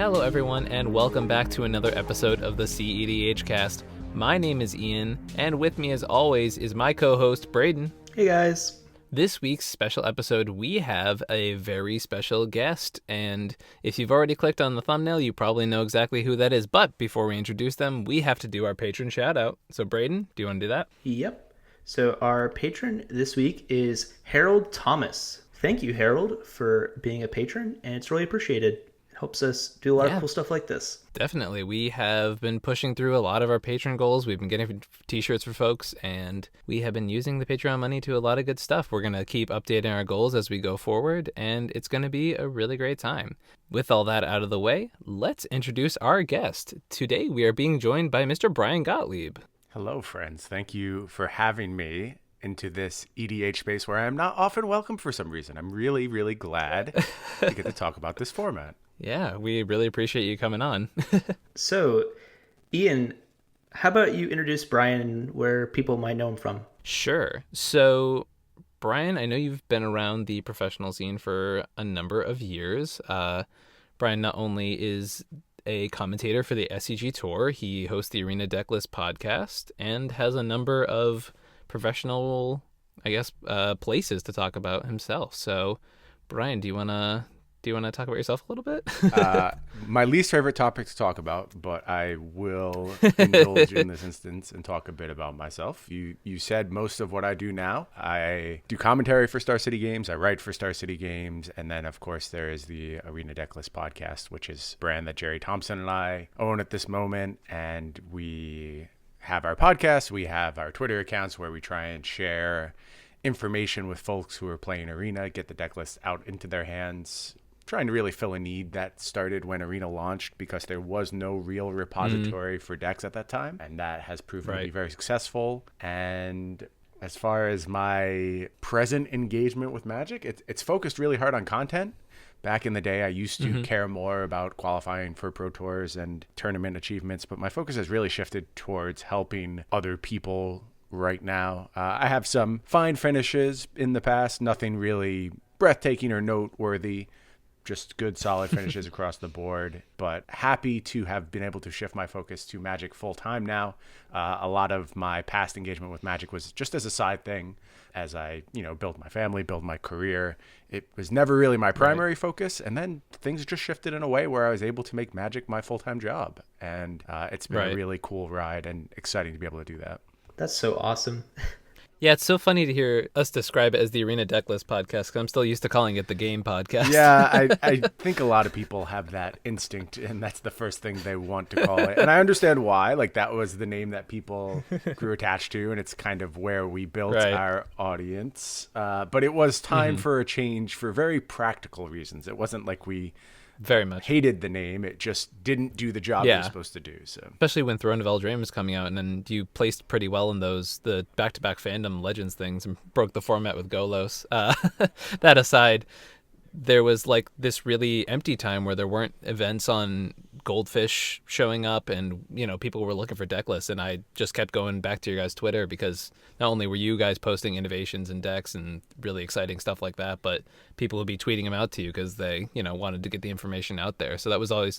Hello everyone, and welcome back to another episode of the cEDH cast. My name is Ian, and with me as always is my co-host Braden. Hey guys. This week's special episode, we have a very special guest, and if you've already clicked on the thumbnail, you probably know exactly who that is. But before we introduce them, we have to do our patron shout out. So Braden, do you want to do that? Yep. So our patron this week is Harold Thomas. Thank you, Harold, for being a patron, and it's really appreciated. Helps us do a lot of cool stuff like this. Definitely. We have been pushing through a lot of our patron goals. We've been getting t-shirts for folks, and we have been using the Patreon money to a lot of good stuff. We're going to keep updating our goals as we go forward, and it's going to be a really great time. With all that out of the way, let's introduce our guest. Today, we are being joined by Mr. Bryan Gottlieb. Hello, friends. Thank you for having me into this EDH space where I'm not often welcome for some reason. I'm really, really glad to get to talk about this format. Yeah, we really appreciate you coming on. So, Ian, how about you introduce Bryan where people might know him from? Sure. So, Bryan, I know you've been around the professional scene for a number of years. Bryan not only is a commentator for the SCG Tour, he hosts the Arena Decklist podcast and has a number of professional, places to talk about himself. So, Bryan, do you want to talk about yourself a little bit? My least favorite topic to talk about, but I will indulge in this instance and talk a bit about myself. You said most of what I do now. I do commentary for Star City Games. I write for Star City Games. And then, of course, there is the Arena Decklist podcast, which is a brand that Jerry Thompson and I own at this moment. And we have our podcast. We have our Twitter accounts where we try and share information with folks who are playing Arena, get the deck list out into their hands, trying to really fill a need that started when Arena launched because there was no real repository for decks at that time. And that has proven to be very successful. And as far as my present engagement with Magic, it's focused really hard on content. Back in the day, I used to care more about qualifying for Pro Tours and tournament achievements, but my focus has really shifted towards helping other people right now. I have some fine finishes in the past, nothing really breathtaking or noteworthy, just good solid finishes across the board, but happy to have been able to shift my focus to Magic full time now. A lot of my past engagement with Magic was just as a side thing as I, built my family, built my career. It was never really my primary focus. And then things just shifted in a way where I was able to make Magic my full-time job. And it's been a really cool ride and exciting to be able to do that. That's so awesome. Yeah, it's so funny to hear us describe it as the Arena Decklist podcast because I'm still used to calling it the game podcast. Yeah, I think a lot of people have that instinct, and that's the first thing they want to call it. And I understand why. Like, that was the name that people grew attached to, and it's kind of where we built our audience. But it was time for a change for very practical reasons. It wasn't like we very much hated the name. It just didn't do the job it was supposed to do. So especially when Throne of Eldraine was coming out, and then you placed pretty well in the back-to-back fandom Legends things and broke the format with Golos. That aside, there was like this really empty time where there weren't events on Goldfish showing up, and people were looking for deck lists, and I just kept going back to your guys' Twitter because not only were you guys posting innovations and decks and really exciting stuff like that, but people would be tweeting them out to you because they wanted to get the information out there. So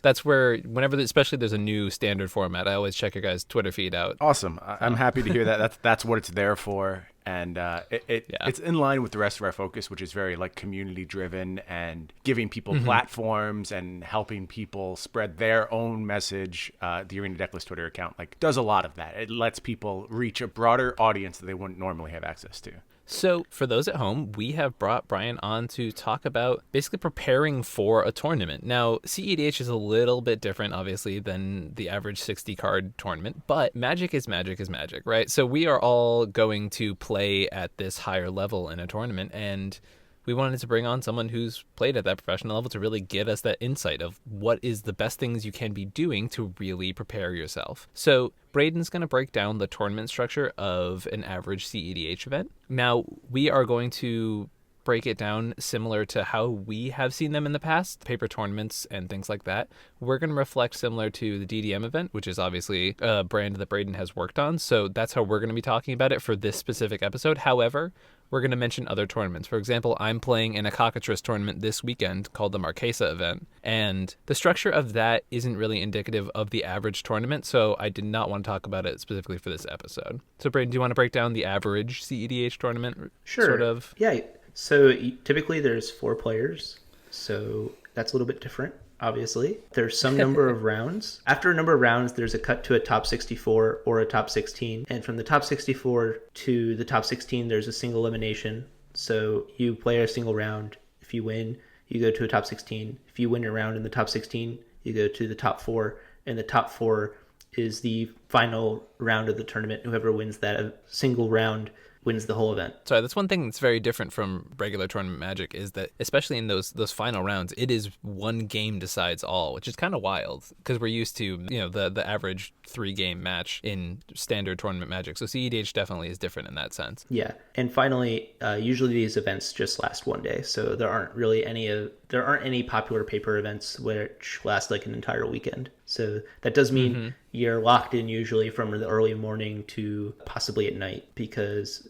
that's where whenever especially there's a new standard format, I always check your guys' Twitter feed out. Awesome. I'm happy to hear that. That's what it's there for. And it's in line with the rest of our focus, which is very like community driven and giving people platforms and helping people spread their own message. The Arena Decklist Twitter account does a lot of that. It lets people reach a broader audience that they wouldn't normally have access to. So for those at home, we have brought Bryan on to talk about basically preparing for a tournament. Now, cEDH is a little bit different, obviously, than the average 60-card tournament, but Magic is Magic is Magic, right? So we are all going to play at this higher level in a tournament, and we wanted to bring on someone who's played at that professional level to really give us that insight of what is the best things you can be doing to really prepare yourself. So Braden's going to break down the tournament structure of an average cEDH event. Now, we are going to break it down similar to how we have seen them in the past, paper tournaments and things like that. We're going to reflect similar to the DDM event, which is obviously a brand that Braden has worked on. So that's how we're going to be talking about it for this specific episode. However, we're going to mention other tournaments. For example, I'm playing in a Cockatrice tournament this weekend called the Marchesa event, and the structure of that isn't really indicative of the average tournament, so I did not want to talk about it specifically for this episode. So, Braden, do you want to break down the average cEDH tournament? Sure. Sort of? Yeah. So typically there's 4 players, so that's a little bit different. Obviously, there's some number of rounds. After a number of rounds, there's a cut to a top 64 or a top 16. And from the top 64 to the top 16, there's a single elimination. So you play a single round. If you win, you go to a top 16. If you win a round in the top 16, you go to the top 4. And the top 4 is the final round of the tournament. Whoever wins that single round wins the whole event. So that's one thing that's very different from regular tournament Magic is that, especially in those final rounds, it is one game decides all, which is kind of wild because we're used to, the average 3-game match in standard tournament Magic. So cEDH definitely is different in that sense. Yeah. And finally, usually these events just last one day. So there aren't any popular paper events which last like an entire weekend. So that does mean you're locked in usually from the early morning to possibly at night because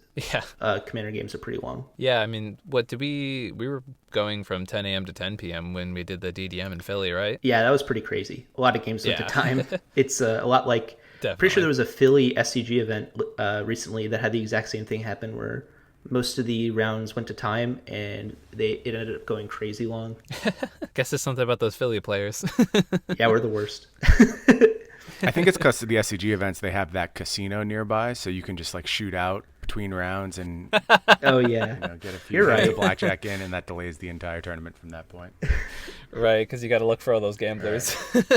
Commander games are pretty long. Yeah, I mean, we were going from 10 a.m. to 10 p.m. when we did the DDM in Philly, right? Yeah, that was pretty crazy. A lot of games at the time. It's a lot like, Definitely. Pretty sure there was a Philly SCG event recently that had the exact same thing happen where most of the rounds went to time and it ended up going crazy long. Guess there's something about those Philly players. Yeah, we're the worst. I think it's because of the SCG events, they have that casino nearby, so you can just like shoot out between rounds and oh yeah, get a few hands of blackjack in, and that delays the entire tournament from that point. Right, because you got to look for all those gamblers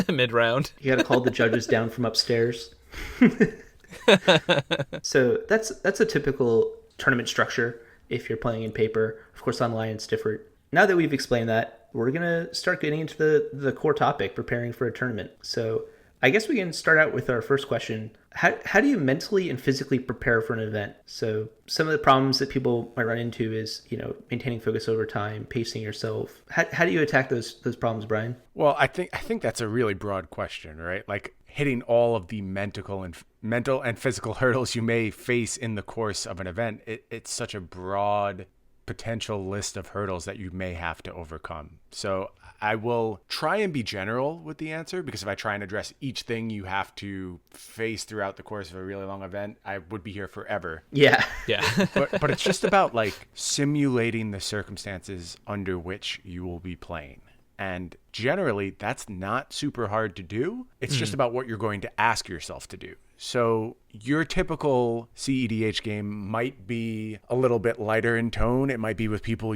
mid-round. You got to call the judges down from upstairs. So that's a typical tournament structure if you're playing in paper. Of course, online it's different. Now that we've explained that, we're going to start getting into the core topic, preparing for a tournament. So I guess we can start out with our first question. How do you mentally and physically prepare for an event? So some of the problems that people might run into is, maintaining focus over time, pacing yourself. How do you attack those problems, Brian? Well, I think that's a really broad question, right? Like hitting all of the mental and physical hurdles you may face in the course of an event. It's such a broad potential list of hurdles that you may have to overcome. So I will try and be general with the answer, because if I try and address each thing you have to face throughout the course of a really long event, I would be here forever. Yeah. But it's just about like simulating the circumstances under which you will be playing. And generally, that's not super hard to do. It's just about what you're going to ask yourself to do. So your typical cEDH game might be a little bit lighter in tone. It might be with people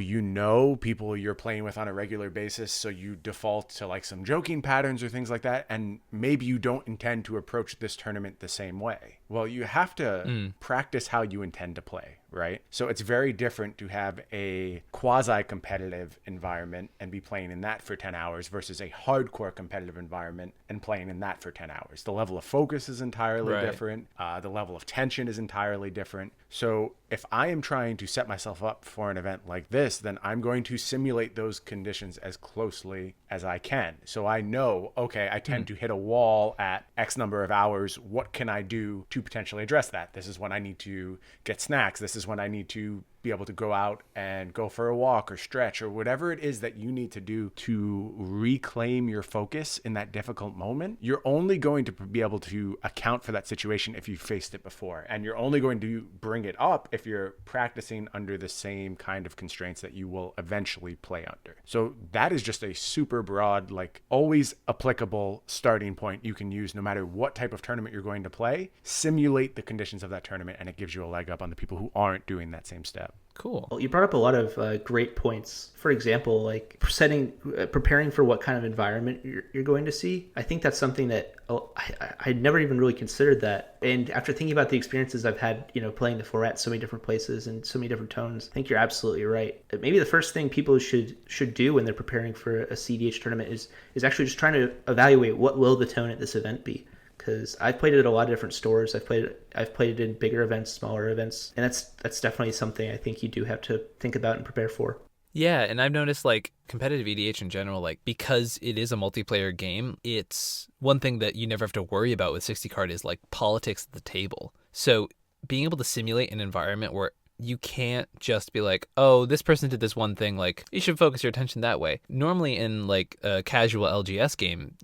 people you're playing with on a regular basis, so you default to like some joking patterns or things like that, and maybe you don't intend to approach this tournament the same way. Well, you have to practice how you intend to play, right? So it's very different to have a quasi-competitive environment and be playing in that for 10 hours versus a hardcore competitive environment and playing in that for 10 hours. The level of focus is entirely different. The level of tension is entirely different. So if I am trying to set myself up for an event like this, then I'm going to simulate those conditions as closely as I can. So I know, okay, I tend to hit a wall at X number of hours. What can I do to potentially address that? This is when I need to get snacks. This is when I need to be able to go out and go for a walk or stretch or whatever it is that you need to do to reclaim your focus in that difficult moment. You're only going to be able to account for that situation if you've faced it before. And you're only going to bring it up if you're practicing under the same kind of constraints that you will eventually play under. So that is just a super broad, like always applicable starting point you can use no matter what type of tournament you're going to play. Simulate the conditions of that tournament, and it gives you a leg up on the people who aren't doing that same step. Cool. Well, you brought up a lot of great points. For example, like preparing for what kind of environment you're going to see. I think that's something that I never even really considered that. And after thinking about the experiences I've had, playing the format so many different places and so many different tones, I think you're absolutely right. Maybe the first thing people should do when they're preparing for a cEDH tournament is actually just trying to evaluate what will the tone at this event be. because I've played it at a lot of different stores. I've played it in bigger events, smaller events, and that's definitely something I think you do have to think about and prepare for. Yeah, and I've noticed like competitive EDH in general, like because it is a multiplayer game, it's one thing that you never have to worry about with 60 card is like politics at the table. So being able to simulate an environment where you can't just be like, oh, this person did this one thing, like you should focus your attention that way. Normally in like a casual LGS game,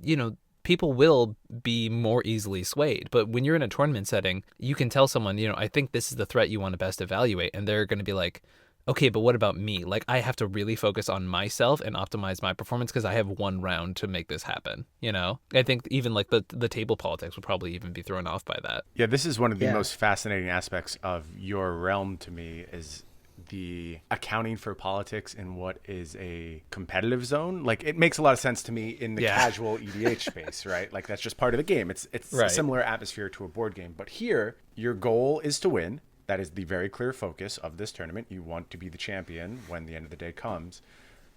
people will be more easily swayed. But when you're in a tournament setting, you can tell someone, I think this is the threat you want to best evaluate. And they're going to be like, okay, but what about me? Like, I have to really focus on myself and optimize my performance because I have one round to make this happen. I think even like the table politics would probably even be thrown off by that. Yeah, this is one of the most fascinating aspects of your realm to me is the accounting for politics in what is a competitive zone. Like, it makes a lot of sense to me in the casual EDH space, right? Like, that's just part of the game. It's right. A similar atmosphere to a board game. But here, your goal is to win. That is the very clear focus of this tournament. You want to be the champion when the end of the day comes.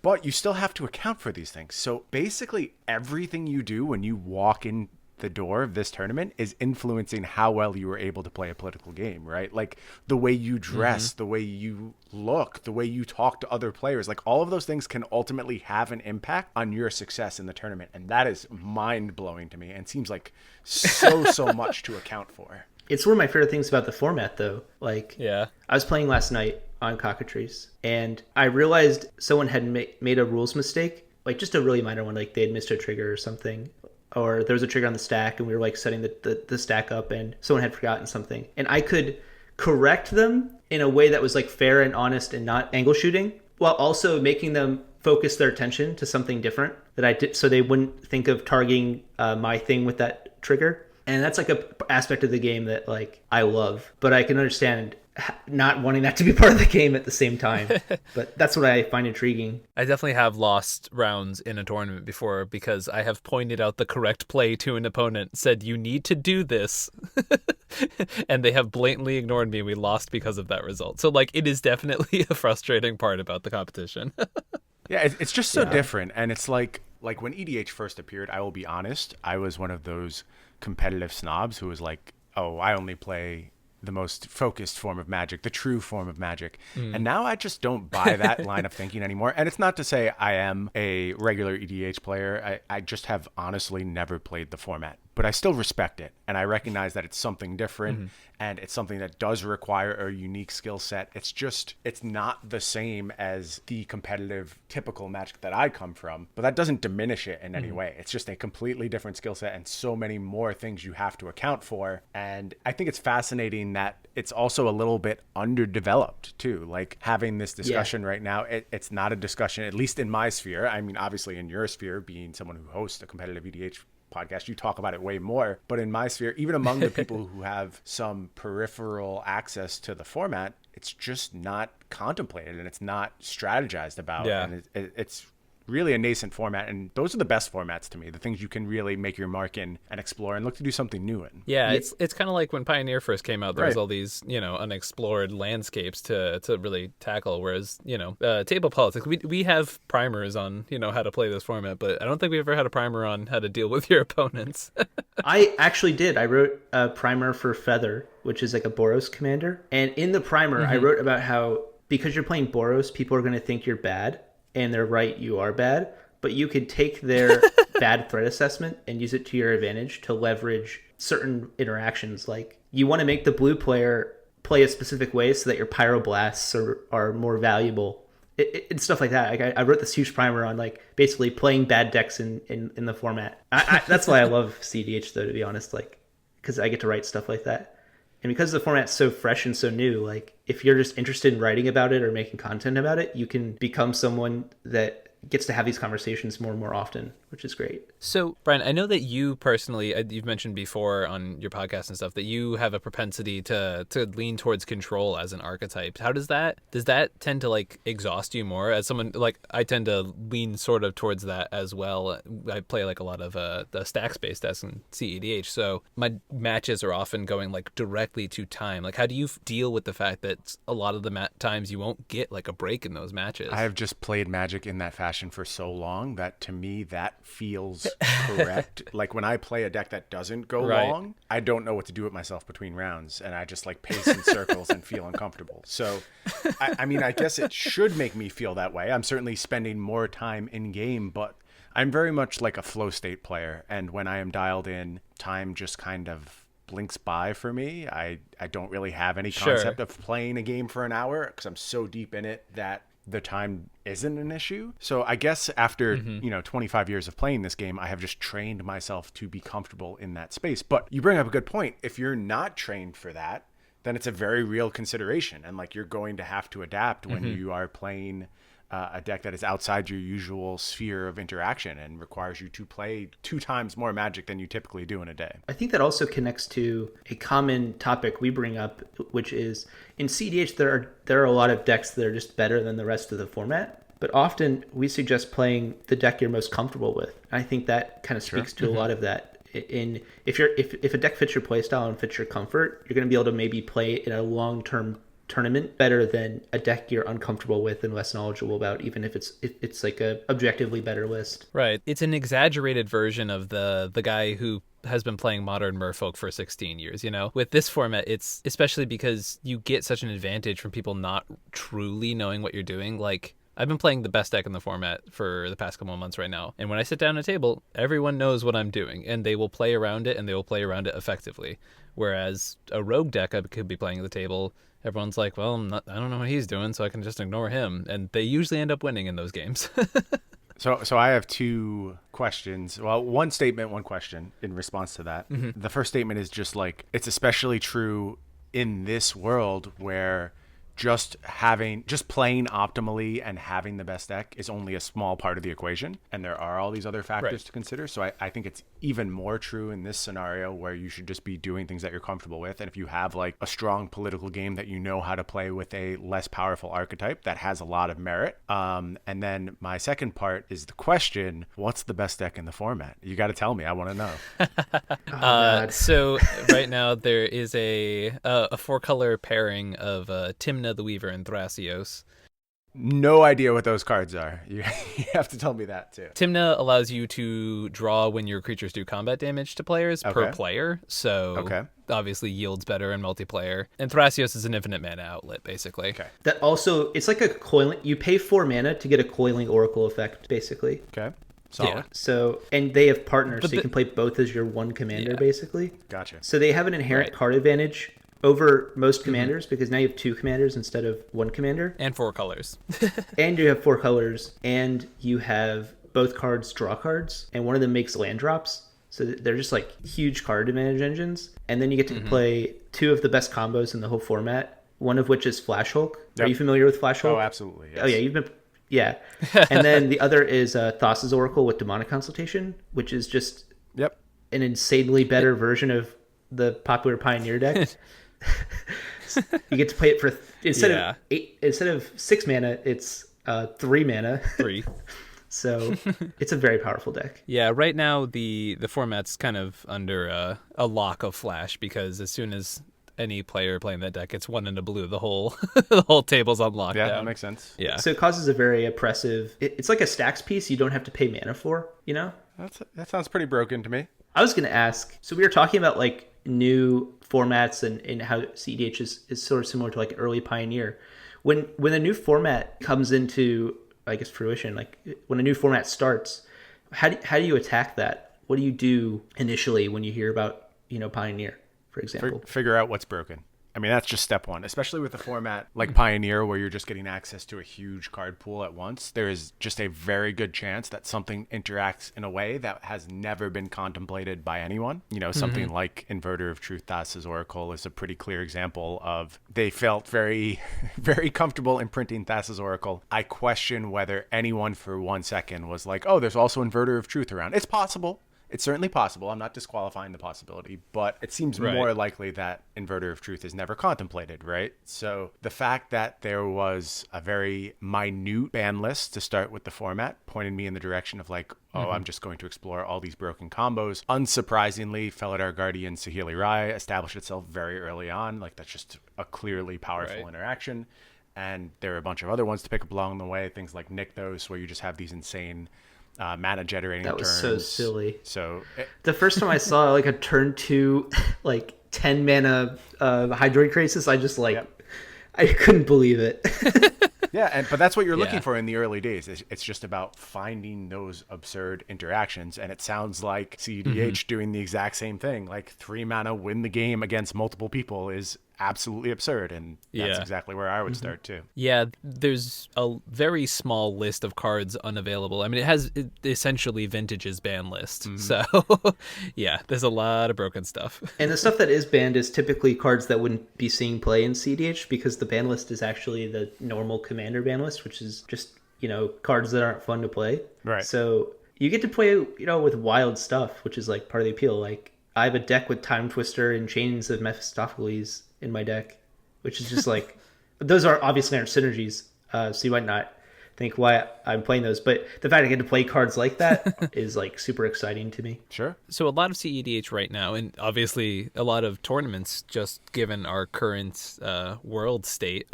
But you still have to account for these things. So basically everything you do when you walk in the door of this tournament is influencing how well you were able to play a political game, right? Like the way you dress, the way you look, the way you talk to other players, like all of those things can ultimately have an impact on your success in the tournament. And that is mind-blowing to me and seems like so much to account for. It's one of my favorite things about the format, though. Like, I was playing last night on Cockatrice, and I realized someone had made a rules mistake, like just a really minor one, like they had missed a trigger or something, or there was a trigger on the stack, and we were like setting the stack up, and someone had forgotten something, and I could correct them in a way that was like fair and honest and not angle shooting, while also making them focus their attention to something different that I did, so they wouldn't think of targeting my thing with that trigger. And that's like a aspect of the game that like I love, but I can understand not wanting that to be part of the game at the same time. But that's what I find intriguing. I definitely have lost rounds in a tournament before because I have pointed out the correct play to an opponent, said you need to do this, and they have blatantly ignored me. We lost because of that result. So like it is definitely a frustrating part about the competition. Yeah, it's just so different. And it's like when EDH first appeared, I will be honest, I was one of those competitive snobs who was like, oh, I only play the most focused form of Magic, the true form of Magic. And now I just don't buy that line of thinking anymore. And it's not to say I am a regular EDH player. I just have honestly never played the format, but I still respect it. And I recognize that it's something different and it's something that does require a unique skill set. It's not the same as the competitive typical Magic that I come from, but that doesn't diminish it in any way. It's just a completely different skill set and so many more things you have to account for. And I think it's fascinating that it's also a little bit underdeveloped too. Like having this discussion right now, it's not a discussion, at least in my sphere. I mean, obviously in your sphere, being someone who hosts a competitive EDH podcast, you talk about it way more. But in my sphere, even among the people who have some peripheral access to the format, it's just not contemplated and it's not strategized about. And it's really a nascent format, and those are the best formats to me, the things you can really make your mark in and explore and look to do something new in. It's kind of like when Pioneer first came out, there was all these unexplored landscapes to really tackle, whereas table politics, we have primers on how to play this format, but I don't think we ever had a primer on how to deal with your opponents. I actually did. I wrote a primer for Feather, which is like a Boros commander, and in the primer I wrote about how because you're playing Boros, people are going to think you're bad. And they're right, you are bad, but you could take their bad threat assessment and use it to your advantage to leverage certain interactions. Like you want to make the blue player play a specific way so that your pyroblasts are more valuable and stuff like that. Like I wrote this huge primer on like basically playing bad decks in the format. That's why I love cEDH though, to be honest, like because I get to write stuff like that. And because the format's so fresh and so new, like if you're just interested in writing about it or making content about it, you can become someone that gets to have these conversations more and more often, which is great. So, Bryan, I know that you personally, you've mentioned before on your podcast and stuff, that you have a propensity to lean towards control as an archetype. Does that tend to like exhaust you more as someone, like I tend to lean sort of towards that as well. I play like a lot of the stacks-based decks in cEDH, so my matches are often going like directly to time. Like how do you deal with the fact that a lot of the times you won't get like a break in those matches? I have just played Magic in that fashion for so long that to me that feels correct. Like when I play a deck that doesn't go Right. long, I don't know what to do with myself between rounds, and I just like pace in circles and feel uncomfortable. So, I mean, I guess it should make me feel that way. I'm certainly spending more time in game, but I'm very much like a flow state player, and when I am dialed in, time just kind of blinks by for me. I don't really have any Sure. concept of playing a game for an hour because I'm so deep in it that the time isn't an issue. So I guess after, 25 years of playing this game, I have just trained myself to be comfortable in that space. But you bring up a good point. If you're not trained for that, then it's a very real consideration. And like, you're going to have to adapt when you are playing a deck that is outside your usual sphere of interaction and requires you to play 2 times more Magic than you typically do in a day. I think that also connects to a common topic we bring up, which is in cEDH there are a lot of decks that are just better than the rest of the format. But often we suggest playing the deck you're most comfortable with. I think that kind of speaks to a lot of that. If a deck fits your playstyle and fits your comfort, you're going to be able to maybe play in a long-term tournament better than a deck you're uncomfortable with and less knowledgeable about, even if it's like a objectively better list. Right. It's an exaggerated version of the guy who has been playing Modern Merfolk for 16 years, With this format, it's especially because you get such an advantage from people not truly knowing what you're doing. Like, I've been playing the best deck in the format for the past couple of months right now. And when I sit down at a table, everyone knows what I'm doing, and they will play around it, and they will play around it effectively. Whereas a rogue deck I could be playing at the table, everyone's like, well, I don't know what he's doing, so I can just ignore him. And they usually end up winning in those games. So I have 2 questions. Well, one statement, one question in response to that. The first statement is just like, it's especially true in this world where just playing optimally and having the best deck is only a small part of the equation, and there are all these other factors to consider. So I think it's even more true in this scenario where you should just be doing things that you're comfortable with. And if you have like a strong political game that you know how to play with a less powerful archetype, that has a lot of merit. And then my second part is the question: what's the best deck in the format? You got to tell me. I want to know. So right now there is a 4-color pairing of Timna the Weaver and Thrasios. No idea what those cards are. You have to tell me that too. Timna allows you to draw when your creatures do combat damage to players per player, so obviously yields better in multiplayer. And Thrasios is an infinite mana outlet, basically. Okay. That also, it's like a coiling. You pay 4 mana to get a coiling oracle effect, basically. Okay. Solid. Yeah. So, and they have partners, so you can play both as your one commander, basically. Gotcha. So they have an inherent card advantage over most commanders because now you have 2 commanders instead of 1 commander. And 4 colors. And you have 4 colors, and you have both cards draw cards, and one of them makes land drops. So they're just like huge card advantage engines. And then you get to play 2 of the best combos in the whole format, one of which is Flash Hulk. Yep. Are you familiar with Flash Hulk? Oh, absolutely. Yes. Oh, yeah, yeah. And then the other is Thassa's Oracle with Demonic Consultation, which is just an insanely better version of the popular Pioneer deck. You get to play it for instead of 6 mana, it's 3 mana. 3. So it's a very powerful deck. Yeah, right now the format's kind of under a lock of Flash, because as soon as any player playing that deck gets 1 in a blue, the whole the whole table's on lockdown. Yeah, that makes sense. Yeah. So it causes a very oppressive. It's like a stacks piece you don't have to pay mana for. That sounds pretty broken to me. I was going to ask. So we were talking about like new formats and how cEDH is sort of similar to like early Pioneer. When a new format comes into, I guess, fruition, like when a new format starts, how do you attack that? What do you do initially when you hear about Pioneer, for example? Figure out what's broken. I mean, that's just step 1, especially with a format like Pioneer where you're just getting access to a huge card pool at once. There is just a very good chance that something interacts in a way that has never been contemplated by anyone. Something like Inverter of Truth, Thassa's Oracle is a pretty clear example of they felt very, very comfortable imprinting Thassa's Oracle. I question whether anyone for 1 second was like, oh, there's also Inverter of Truth around. It's possible. It's certainly possible. I'm not disqualifying the possibility, but it seems more likely that Inverter of Truth is never contemplated, right? So the fact that there was a very minute ban list to start with the format pointed me in the direction of like, I'm just going to explore all these broken combos. Unsurprisingly, Felidar Guardian Saheeli Rai established itself very early on. Like, that's just a clearly powerful interaction. And there are a bunch of other ones to pick up along the way, things like Nykthos, where you just have these insane mana generating That was turns. so silly. So The first time I saw like a turn 2 like 10 mana Hydroid Crisis, I just like I couldn't believe it. yeah, but that's what you're looking Yeah. for in the early days. It's just about finding those absurd interactions, and it sounds like cEDH doing the exact same thing. Like 3 mana win the game against multiple people is absolutely absurd, and that's Yeah. exactly where I would start too. Yeah, there's a very small list of cards unavailable. I mean, it has essentially Vintage's ban list. So, yeah, there's a lot of broken stuff. And the stuff that is banned is typically cards that wouldn't be seeing play in cEDH because the ban list is actually the normal commander ban list, which is just, cards that aren't fun to play. Right. So you get to play, with wild stuff, which is like part of the appeal. Like I have a deck with Time Twister and Chains of Mephistopheles in my deck, which is just like, those are obviously aren't synergies. So you might not think why I'm playing those, but the fact I get to play cards like that is like super exciting to me. Sure. So a lot of cEDH right now, and obviously a lot of tournaments, just given our current world state,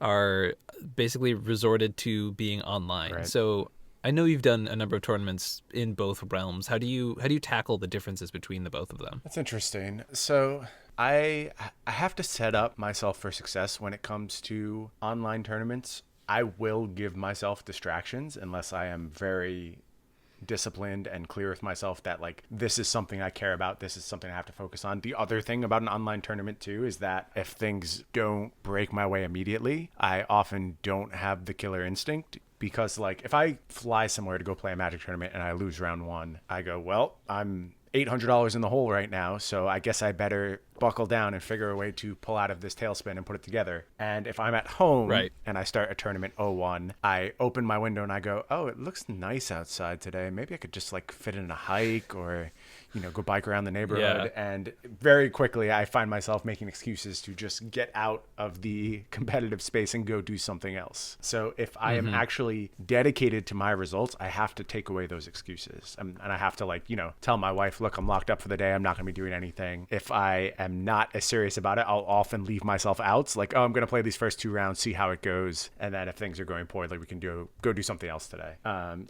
are basically resorted to being online. Right. So I know you've done a number of tournaments in both realms. How do you tackle the differences between the both of them? That's interesting. So I have to set up myself for success when it comes to online tournaments. I will give myself distractions unless I am very disciplined and clear with myself that like this is something I care about, this is something I have to focus on. The other thing about an online tournament too is that if things don't break my way immediately, I often don't have the killer instinct. Because like if I fly somewhere to go play a Magic tournament and I lose round 1, I go, well, I'm $800 in the hole right now, so I guess I better buckle down and figure a way to pull out of this tailspin and put it together. And if I'm at home Right. and I start a tournament 0-1, I open my window and I go, oh, it looks nice outside today. Maybe I could just like fit in a hike or, go bike around the neighborhood. Yeah. And very quickly I find myself making excuses to just get out of the competitive space and go do something else. So if I am actually dedicated to my results, I have to take away those excuses. And I have to tell my wife, look, I'm locked up for the day. I'm not going to be doing anything. If I am not as serious about it, I'll often leave myself out. It's like, oh, I'm going to play these first 2 rounds, see how it goes. And then if things are going poorly, we can go do something else today.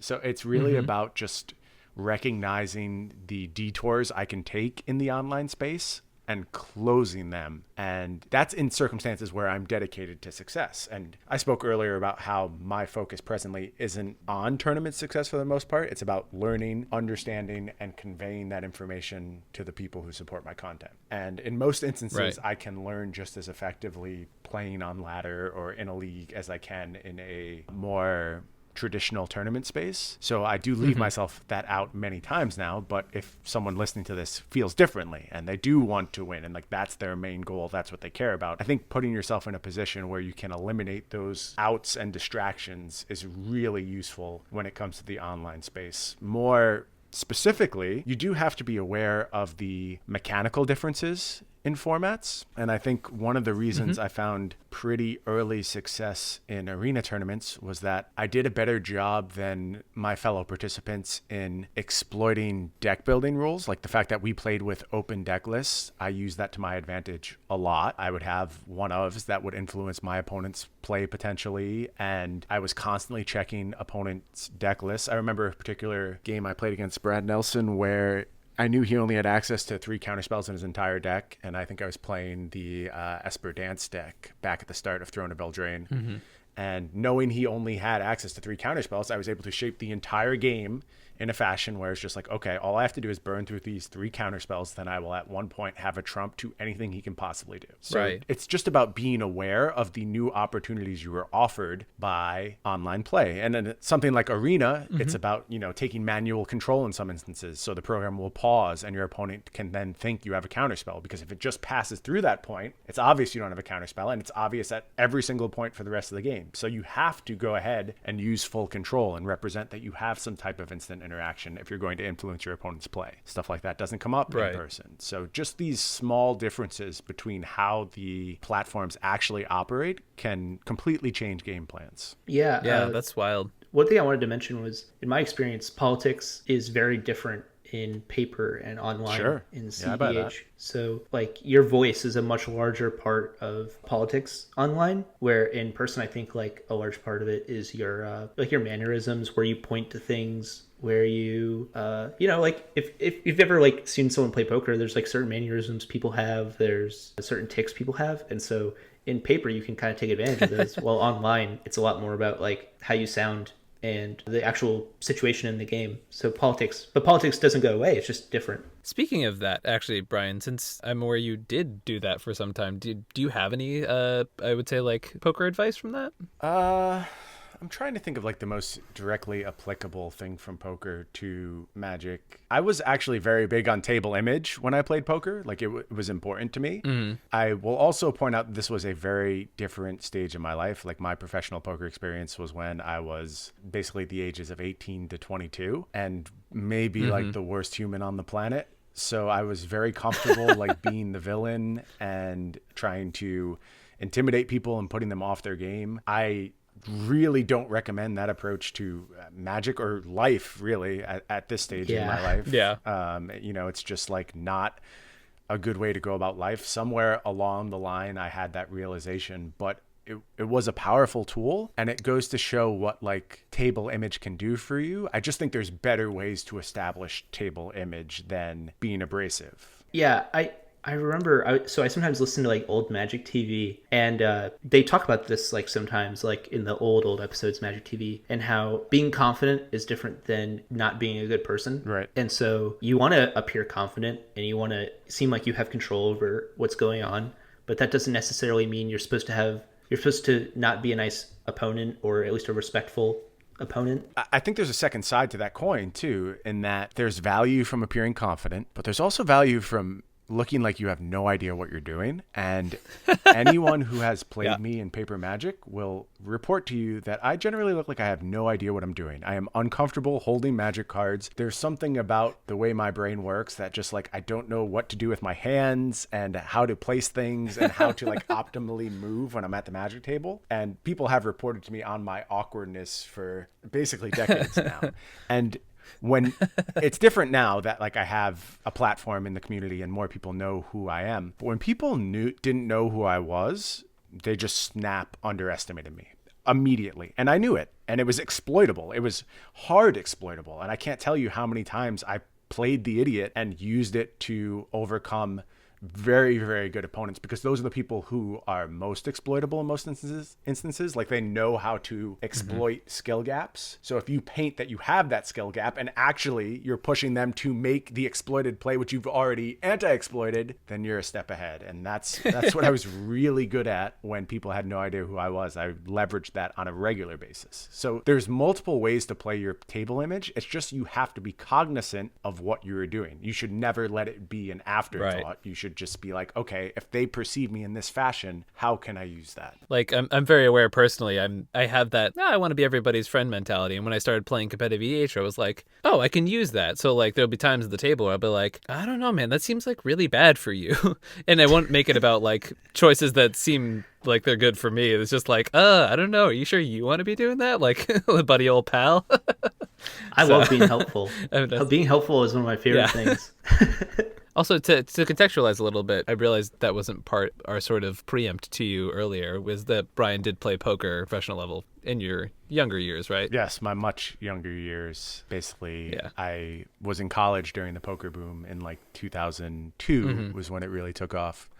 So it's really about just recognizing the detours I can take in the online space and closing them. And that's in circumstances where I'm dedicated to success. And I spoke earlier about how my focus presently isn't on tournament success for the most part. It's about learning, understanding, and conveying that information to the people who support my content. And in most instances, Right. I can learn just as effectively playing on ladder or in a league as I can in a more traditional tournament space. So I do leave myself that out many times now, but if someone listening to this feels differently and they do want to win and like that's their main goal, that's what they care about, I think putting yourself in a position where you can eliminate those outs and distractions is really useful when it comes to the online space. More specifically, you do have to be aware of the mechanical differences in formats. And I think one of the reasons I found pretty early success in arena tournaments was that I did a better job than my fellow participants in exploiting deck building rules. Like the fact that we played with open deck lists, I used that to my advantage a lot. I would have one-ofs that would influence my opponent's play potentially, and I was constantly checking opponents' deck lists. I remember a particular game I played against Brad Nelson where I knew he only had access to 3 counterspells in his entire deck, and I think I was playing the Esper Dance deck back at the start of Throne of Eldraine. And knowing he only had access to 3 counterspells, I was able to shape the entire game in a fashion where it's just like, okay, all I have to do is burn through these 3 counterspells, then I will at one point have a trump to anything he can possibly do. So Right. it's just about being aware of the new opportunities you were offered by online play. And then something like Arena, it's about, taking manual control in some instances. So the program will pause and your opponent can then think you have a counterspell, because if it just passes through that point, it's obvious you don't have a counterspell, and it's obvious at every single point for the rest of the game. So you have to go ahead and use full control and represent that you have some type of instant interaction if you're going to influence your opponent's play. Stuff like that doesn't come up Right. in person. So just these small differences between how the platforms actually operate can completely change game plans. Yeah, That's wild. one thing I wanted to mention was, in my experience, politics is very different in paper and online Sure. in Yeah, I buy that. cEDH. So like your voice is a much larger part of politics online, where in person I think like a large part of it is your like your mannerisms, where you point to things where you like if you've ever like seen someone play poker, there's like certain mannerisms people have, there's certain ticks people have, and so in paper you can kind of take advantage of those. While online it's a lot more about like how you sound and the actual situation in the game. So politics doesn't go away, it's just different. Speaking of that, actually, Brian, since I'm aware you did do that for some time, do you have any I would say like poker advice from that? I'm trying to think of like the most directly applicable thing from poker to Magic. I was actually very big on table image when I played poker. Like it was important to me. Mm-hmm. I will also point out this was a very different stage in my life. Like my professional poker experience was when I was basically the ages of 18 to 22 and maybe like the worst human on the planet. So I was very comfortable like being the villain and trying to intimidate people and putting them off their game. I really don't recommend that approach to Magic or life really at this stage in my life. Yeah. It's just like not a good way to go about life. Somewhere along the line, I had that realization, but it was a powerful tool, and it goes to show what like table image can do for you. I just think there's better ways to establish table image than being abrasive. Yeah, I remember, I sometimes listen to like old Magic TV, and they talk about this like sometimes like in the old episodes of Magic TV, and how being confident is different than not being a good person. Right. And so you want to appear confident and you want to seem like you have control over what's going on, but that doesn't necessarily mean you're supposed to not be a nice opponent, or at least a respectful opponent. I think there's a second side to that coin too, in that there's value from appearing confident, but there's also value from looking like you have no idea what you're doing. And anyone who has played me in paper Magic will report to you that I generally look like I have no idea what I'm doing. I am uncomfortable holding Magic cards. There's something about the way my brain works that just like I don't know what to do with my hands and how to place things and how to like optimally move when I'm at the Magic table. And people have reported to me on my awkwardness for basically decades now. And when it's different now that like I have a platform in the community and more people know who I am. But when people didn't know who I was, they just underestimated me immediately. And I knew it, and it was exploitable. It was hard exploitable. And I can't tell you how many times I played the idiot and used it to overcome very, very good opponents, because those are the people who are most exploitable in most instances. Like they know how to exploit skill gaps. So if you paint that you have that skill gap and actually you're pushing them to make the exploited play, which you've already anti-exploited, then you're a step ahead. And that's what I was really good at when people had no idea who I was. I leveraged that on a regular basis. So there's multiple ways to play your table image. It's just you have to be cognizant of what you're doing. You should never let it be an afterthought. Right. You should just be like, okay, if they perceive me in this fashion, how can I use that? Like I'm very aware personally. I have that I want to be everybody's friend mentality. And when I started playing competitive EDH, I was like, oh, I can use that. So like there'll be times at the table where I'll be like, I don't know, man, that seems like really bad for you. And I won't make it about like choices that seem like they're good for me. It's just like, I don't know. Are you sure you want to be doing that? Like buddy old pal. I love being helpful. Being helpful is one of my favorite things. Also, to contextualize a little bit, I realized that wasn't our sort of preempt to you earlier, was that Brian did play poker professional level in your younger years, right? Yes, my much younger years. Basically, I was in college during the poker boom in like 2002 was when it really took off.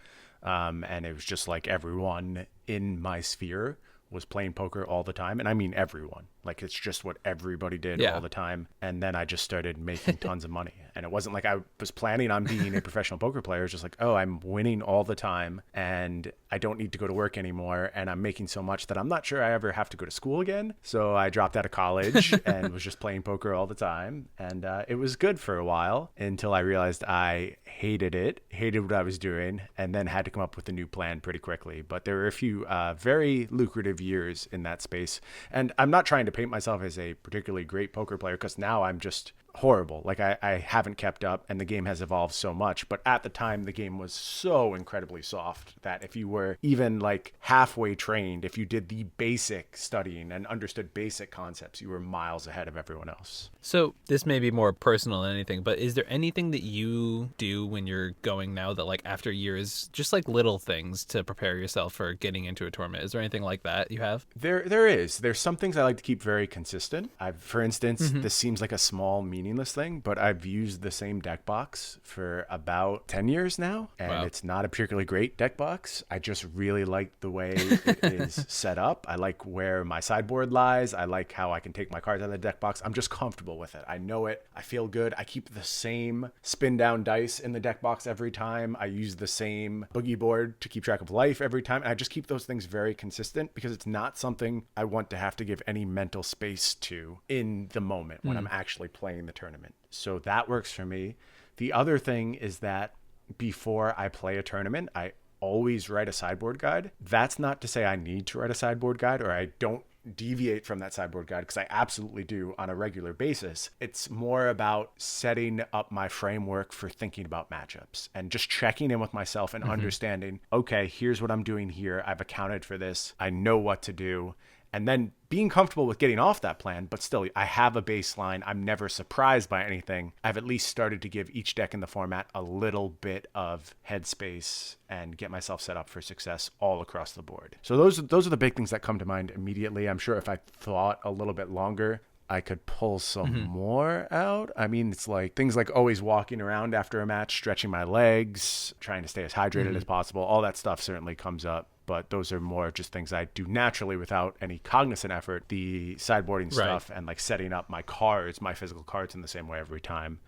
And it was just like everyone in my sphere was playing poker all the time. And I mean everyone. Like it's just what everybody did all the time. And then I just started making tons of money. And it wasn't like I was planning on being a professional poker player. It's just like, oh, I'm winning all the time and I don't need to go to work anymore. And I'm making so much that I'm not sure I ever have to go to school again. So I dropped out of college and was just playing poker all the time. And it was good for a while until I realized I hated what I was doing, and then had to come up with a new plan pretty quickly. But there were a few very lucrative years in that space. And I'm not trying to paint myself as a particularly great poker player, because now I'm just horrible. Like I haven't kept up, and the game has evolved so much. But at the time, the game was so incredibly soft that if you were even like halfway trained, if you did the basic studying and understood basic concepts, you were miles ahead of everyone else. So this may be more personal than anything, but is there anything that you do when you're going now that like after years, just like little things to prepare yourself for getting into a tournament? Is there anything like that you have? There's some things I like to keep very consistent. For instance, this seems like a small meaningless thing, but I've used the same deck box for about 10 years now, and It's not a particularly great deck box. I just really like the way it is set up. I like where my sideboard lies. I like how I can take my cards out of the deck box. I'm just comfortable with it. I know it. I feel good. I keep the same spin down dice in the deck box every time. I use the same boogie board to keep track of life every time. And I just keep those things very consistent because it's not something I want to have to give any mental space to in the moment when I'm actually playing the tournament. So that works for me. The other thing is that before I play a tournament, I always write a sideboard guide. That's not to say I need to write a sideboard guide or I don't deviate from that sideboard guide, because I absolutely do on a regular basis. It's more about setting up my framework for thinking about matchups and just checking in with myself and understanding, okay, here's what I'm doing here. I've accounted for this. I know what to do. And then being comfortable with getting off that plan, but still, I have a baseline. I'm never surprised by anything. I've at least started to give each deck in the format a little bit of headspace and get myself set up for success all across the board. So those are the big things that come to mind immediately. I'm sure if I thought a little bit longer, I could pull some more out. I mean, it's like things like always walking around after a match, stretching my legs, trying to stay as hydrated as possible. All that stuff certainly comes up. But those are more just things I do naturally without any cognizant effort. The sideboarding stuff and like setting up my cards, my physical cards in the same way every time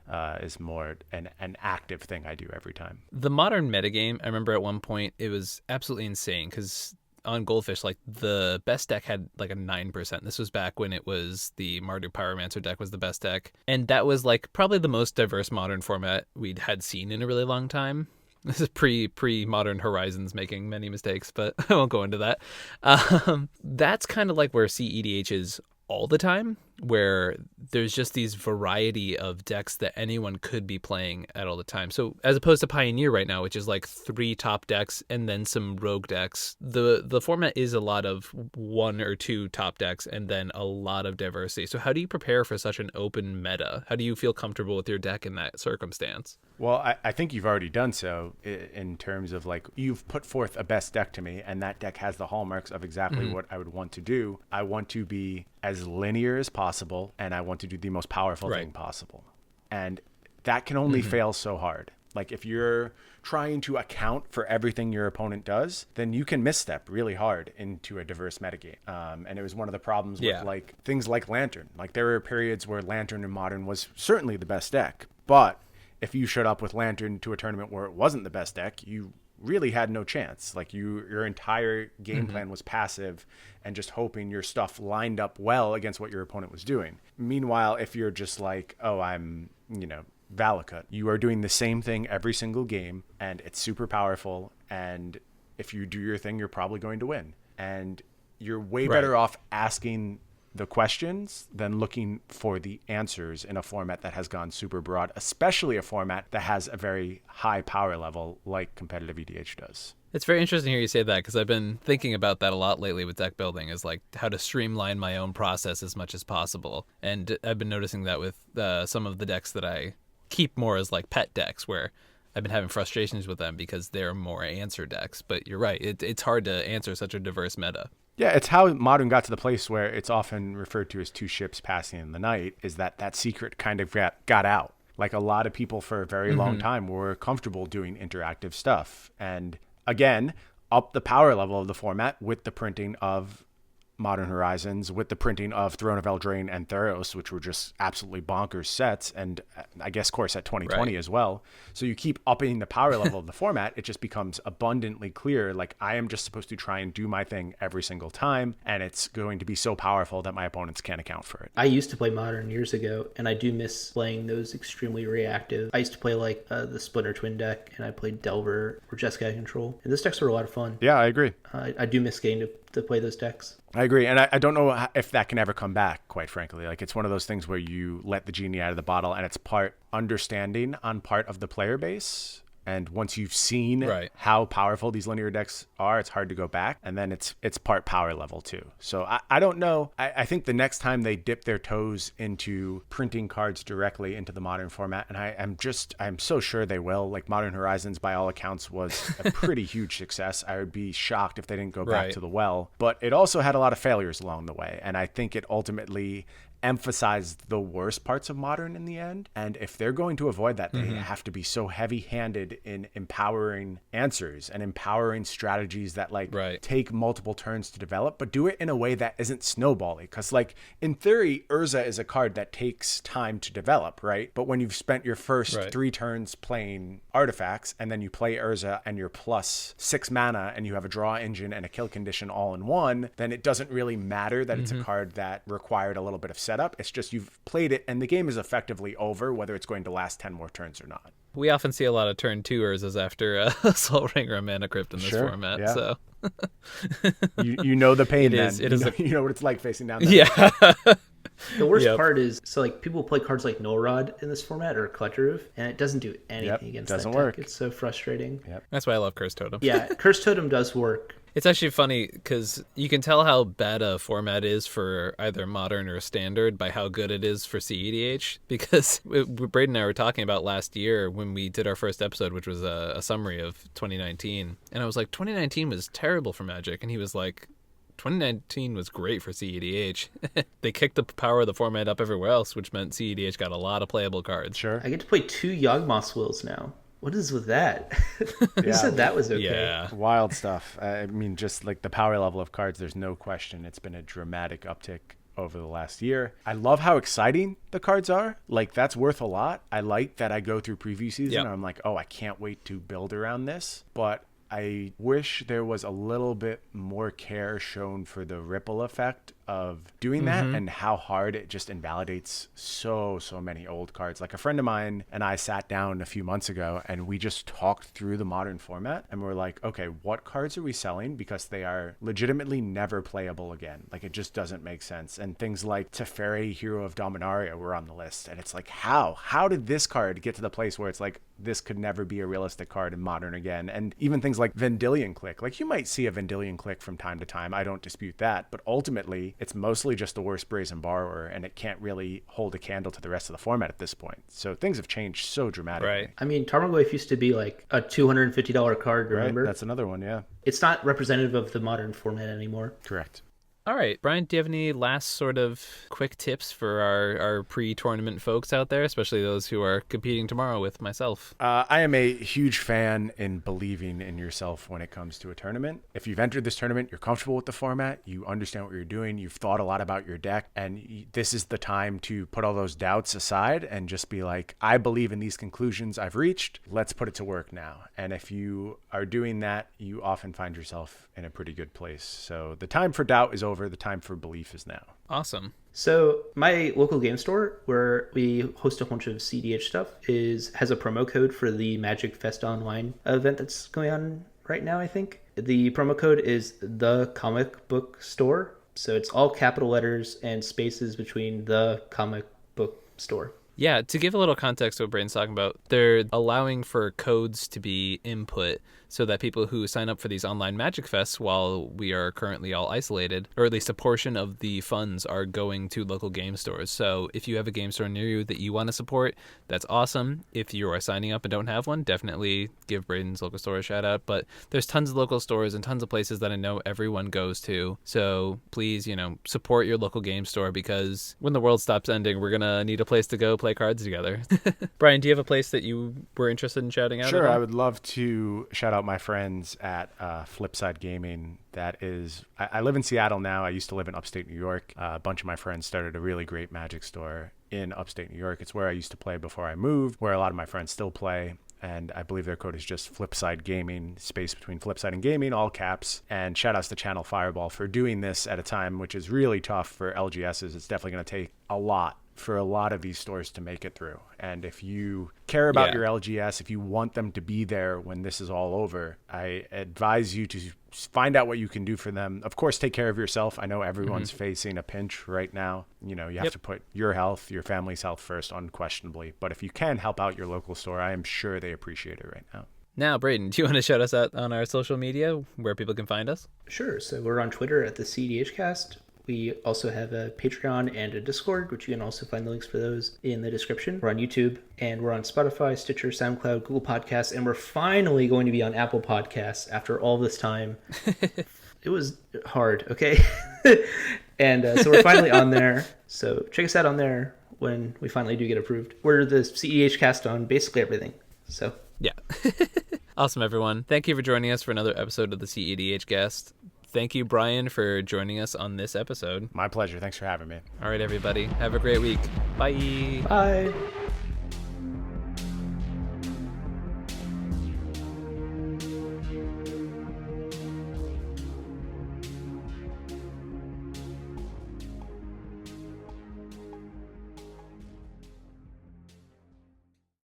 is more an active thing I do every time. The modern metagame, I remember at one point, it was absolutely insane because on Goldfish, like the best deck had like a 9%. This was back when it was the Mardu Pyromancer deck was the best deck. And that was like probably the most diverse modern format we'd had seen in a really long time. This is pre-modern Horizons making many mistakes, but I won't go into that. That's kind of like where cEDH is all the time, where there's just these variety of decks that anyone could be playing at all the time. So as opposed to Pioneer right now, which is like 3 top decks and then some rogue decks, the format is a lot of 1 or 2 top decks and then a lot of diversity. So how do you prepare for such an open meta? How do you feel comfortable with your deck in that circumstance? Well, I think you've already done so in terms of like you've put forth a best deck to me, and that deck has the hallmarks of exactly what I would want to do. I want to be as linear as possible, and I want to do the most powerful thing possible. And that can only fail so hard. Like if you're trying to account for everything your opponent does, then you can misstep really hard into a diverse metagame. And it was one of the problems with like things like Lantern. Like there were periods where Lantern in Modern was certainly the best deck, but if you showed up with Lantern to a tournament where it wasn't the best deck, you really had no chance. Like your entire game plan was passive and just hoping your stuff lined up well against what your opponent was doing. Meanwhile, if you're just like, oh, I'm, Valakut, you are doing the same thing every single game and it's super powerful. And if you do your thing, you're probably going to win. And you're way better off asking the questions than looking for the answers in a format that has gone super broad, especially a format that has a very high power level like competitive EDH does. It's very interesting to hear you say that because I've been thinking about that a lot lately with deck building, is like how to streamline my own process as much as possible. And I've been noticing that with some of the decks that I keep more as like pet decks, where I've been having frustrations with them because they're more answer decks. But you're right, it's hard to answer such a diverse meta. Yeah, it's how Modern got to the place where it's often referred to as 2 ships passing in the night, is that secret kind of got out. Like a lot of people for a very long time were comfortable doing interactive stuff. And again, up the power level of the format with the printing of Modern Horizons, with the printing of Throne of Eldraine and Theros, which were just absolutely bonkers sets, and I guess Core Set 2020 as well. So you keep upping the power level of the format, it just becomes abundantly clear, like I am just supposed to try and do my thing every single time, and it's going to be so powerful that my opponents can't account for it. I used to play Modern years ago, and I do miss playing those extremely reactive. I used to play like the Splinter Twin deck, and I played Delver or Jeskai Control, and those decks were a lot of fun. Yeah, I agree. I do miss getting to to play those decks. I agree. And I don't know if that can ever come back, quite frankly. Like, it's one of those things where you let the genie out of the bottle and it's part understanding on part of the player base. And once you've seen how powerful these linear decks are, it's hard to go back. And then it's part power level too. So I don't know. I think the next time they dip their toes into printing cards directly into the Modern format, and I'm so sure they will. Like, Modern Horizons, by all accounts, was a pretty huge success. I would be shocked if they didn't go back to the well. But it also had a lot of failures along the way. And I think it ultimately emphasized the worst parts of Modern in the end. And if they're going to avoid that, they have to be so heavy-handed in empowering answers and empowering strategies that take multiple turns to develop, but do it in a way that isn't snowbally. Because in theory, Urza is a card that takes time to develop, right? But when you've spent your first 3 turns playing artifacts, and then you play Urza and you're plus 6 mana and you have a draw engine and a kill condition all in one, then it doesn't really matter that it's a card that required a little bit of setup. It's just you've played it and the game is effectively over, whether it's going to last 10 more turns or not. We often see a lot of turn 2 Urzas after Soul Ring or Mana Crypt in this format. Yeah. So you know the pain. You know what it's like facing down that. The worst part is, people play cards like Null Rod in this format or Collector Roof, and it doesn't do anything against that deck. Work. It's so frustrating. That's why I love Curse Totem. Yeah, Curse Totem does work. It's actually funny because you can tell how bad a format is for either Modern or Standard by how good it is for cEDH. Because Braden and I were talking about last year when we did our first episode, which was a summary of 2019. And I was like, 2019 was terrible for Magic. And he was like, 2019 was great for cEDH. They kicked the power of the format up everywhere else, which meant cEDH got a lot of playable cards. Sure. I get to play 2 Yawgmoth Wills now. What is with that? Who said that was okay? Yeah. Wild stuff. I mean, just the power level of cards, there's no question it's been a dramatic uptick over the last year. I love how exciting the cards are. That's worth a lot. I like that I go through preview season and I'm like, oh, I can't wait to build around this. But I wish there was a little bit more care shown for the ripple effect of doing that and how hard it just invalidates so many old cards. Like, a friend of mine and I sat down a few months ago and we just talked through the Modern format and we're like, okay, what cards are we selling because they are legitimately never playable again? It just doesn't make sense. And things like Teferi, Hero of Dominaria, were on the list, and it's like, how did this card get to the place where it's like, this could never be a realistic card in Modern again? And even things like Vendilion Click, you might see a Vendilion Click from time to time, I don't dispute that, but ultimately it's mostly just the worst Brazen Borrower, and it can't really hold a candle to the rest of the format at this point. So things have changed so dramatically. Right. I mean, Tarmogoyf used to be a $250 card, remember? Right, that's another one, yeah. It's not representative of the Modern format anymore. Correct. All right, Brian, do you have any last sort of quick tips for our pre-tournament folks out there, especially those who are competing tomorrow with myself? I am a huge fan in believing in yourself when it comes to a tournament. If you've entered this tournament, you're comfortable with the format, you understand what you're doing, you've thought a lot about your deck, and this is the time to put all those doubts aside and just be like, I believe in these conclusions I've reached. Let's put it to work now. And if you are doing that, you often find yourself in a pretty good place. So the time for doubt is over. The time for belief is now. Awesome. So my local game store, where we host a bunch of cEDH stuff, has a promo code for the Magic Fest Online event that's going on right now, I think. The promo code is the comic book store. So it's all capital letters and spaces between the comic book store. Yeah, to give a little context to what Braden's talking about, they're allowing for codes to be input so that people who sign up for these online Magic Fests while we are currently all isolated, or at least a portion of the funds are going to local game stores. So if you have a game store near you that you want to support, that's awesome. If you are signing up and don't have one, definitely give Braden's local store a shout out. But there's tons of local stores and tons of places that I know everyone goes to. So please, support your local game store, because when the world stops ending, we're going to need a place to go play cards together. Brian, do you have a place that you were interested in shouting out? Sure, I would love to shout out my friends at Flipside Gaming. That is, I live in Seattle now. I used to live in upstate New York. A bunch of my friends started a really great Magic store in upstate New York. It's where I used to play before I moved, where a lot of my friends still play. And I believe their code is just Flipside Gaming, space between Flipside and Gaming, all caps. And shout outs to Channel Fireball for doing this at a time which is really tough for LGSs. It's definitely going to take a lot for a lot of these stores to make it through. And if you care about Yeah. your LGS, if you want them to be there when this is all over, I advise you to find out what you can do for them. Of course, take care of yourself. I know everyone's facing a pinch right now. You know, you have to put your health, your family's health first, unquestionably. But if you can help out your local store, I am sure they appreciate it right now. Now, Braden, do you want to shout us out on our social media where people can find us? Sure. So we're on Twitter at the cEDH Cast. We also have a Patreon and a Discord, which you can also find the links for those in the description. We're on YouTube, and we're on Spotify, Stitcher, SoundCloud, Google Podcasts, and we're finally going to be on Apple Podcasts after all this time. It was hard, okay? And so we're finally on there. So check us out on there when we finally do get approved. We're the cEDH Cast on basically everything. So Yeah. Awesome, everyone. Thank you for joining us for another episode of the cEDH Guest. Thank you, Bryan, for joining us on this episode. My pleasure. Thanks for having me. All right, everybody. Have a great week. Bye. bye.